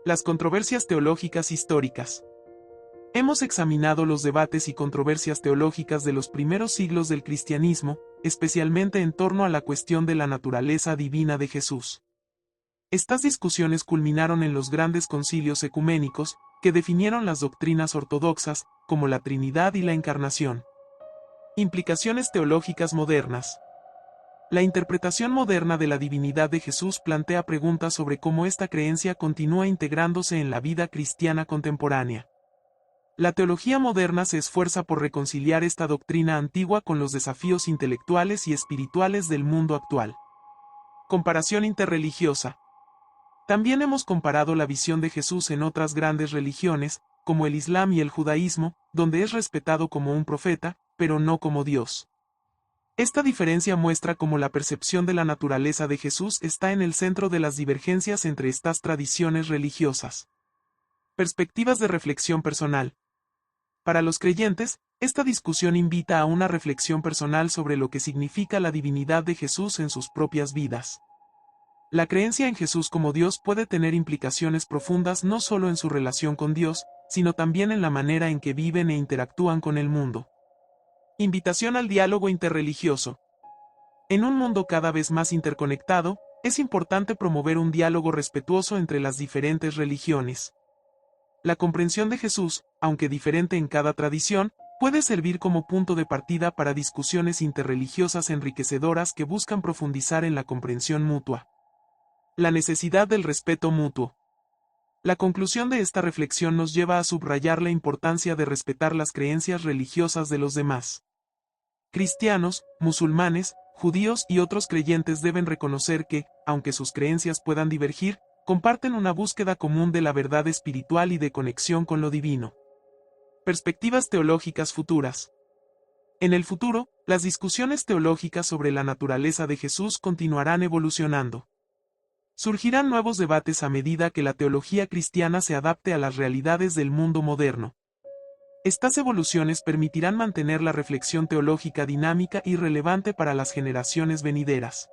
Las controversias teológicas históricas. Hemos examinado los debates y controversias teológicas de los primeros siglos del cristianismo, especialmente en torno a la cuestión de la naturaleza divina de Jesús. Estas discusiones culminaron en los grandes concilios ecuménicos, que definieron las doctrinas ortodoxas, como la Trinidad y la Encarnación. Implicaciones teológicas modernas. La interpretación moderna de la divinidad de Jesús plantea preguntas sobre cómo esta creencia continúa integrándose en la vida cristiana contemporánea. La teología moderna se esfuerza por reconciliar esta doctrina antigua con los desafíos intelectuales y espirituales del mundo actual. Comparación interreligiosa. También hemos comparado la visión de Jesús en otras grandes religiones, como el Islam y el judaísmo, donde es respetado como un profeta, pero no como Dios. Esta diferencia muestra cómo la percepción de la naturaleza de Jesús está en el centro de las divergencias entre estas tradiciones religiosas. Perspectivas de reflexión personal. Para los creyentes, esta discusión invita a una reflexión personal sobre lo que significa la divinidad de Jesús en sus propias vidas. La creencia en Jesús como Dios puede tener implicaciones profundas no solo en su relación con Dios, sino también en la manera en que viven e interactúan con el mundo. Invitación al diálogo interreligioso. En un mundo cada vez más interconectado, es importante promover un diálogo respetuoso entre las diferentes religiones. La comprensión de Jesús, aunque diferente en cada tradición, puede servir como punto de partida para discusiones interreligiosas enriquecedoras que buscan profundizar en la comprensión mutua. La necesidad del respeto mutuo. La conclusión de esta reflexión nos lleva a subrayar la importancia de respetar las creencias religiosas de los demás. Cristianos, musulmanes, judíos y otros creyentes deben reconocer que, aunque sus creencias puedan divergir, comparten una búsqueda común de la verdad espiritual y de conexión con lo divino. Perspectivas teológicas futuras. En el futuro, las discusiones teológicas sobre la naturaleza de Jesús continuarán evolucionando. Surgirán nuevos debates a medida que la teología cristiana se adapte a las realidades del mundo moderno. Estas evoluciones permitirán mantener la reflexión teológica dinámica y relevante para las generaciones venideras.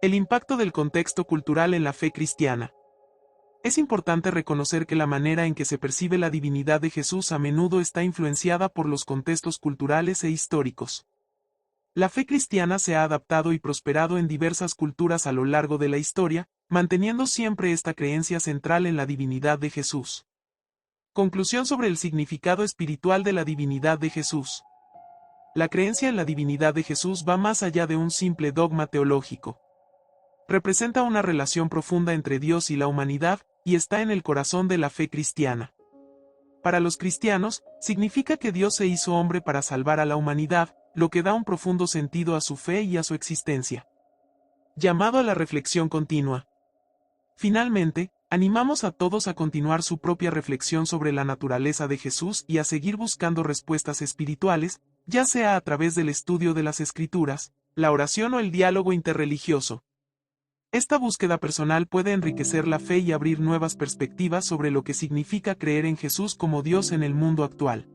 El impacto del contexto cultural en la fe cristiana. Es importante reconocer que la manera en que se percibe la divinidad de Jesús a menudo está influenciada por los contextos culturales e históricos. La fe cristiana se ha adaptado y prosperado en diversas culturas a lo largo de la historia, manteniendo siempre esta creencia central en la divinidad de Jesús. Conclusión sobre el significado espiritual de la divinidad de Jesús. La creencia en la divinidad de Jesús va más allá de un simple dogma teológico. Representa una relación profunda entre Dios y la humanidad, y está en el corazón de la fe cristiana. Para los cristianos, significa que Dios se hizo hombre para salvar a la humanidad, lo que da un profundo sentido a su fe y a su existencia. Llamado a la reflexión continua. Finalmente, animamos a todos a continuar su propia reflexión sobre la naturaleza de Jesús y a seguir buscando respuestas espirituales, ya sea a través del estudio de las Escrituras, la oración o el diálogo interreligioso. Esta búsqueda personal puede enriquecer la fe y abrir nuevas perspectivas sobre lo que significa creer en Jesús como Dios en el mundo actual.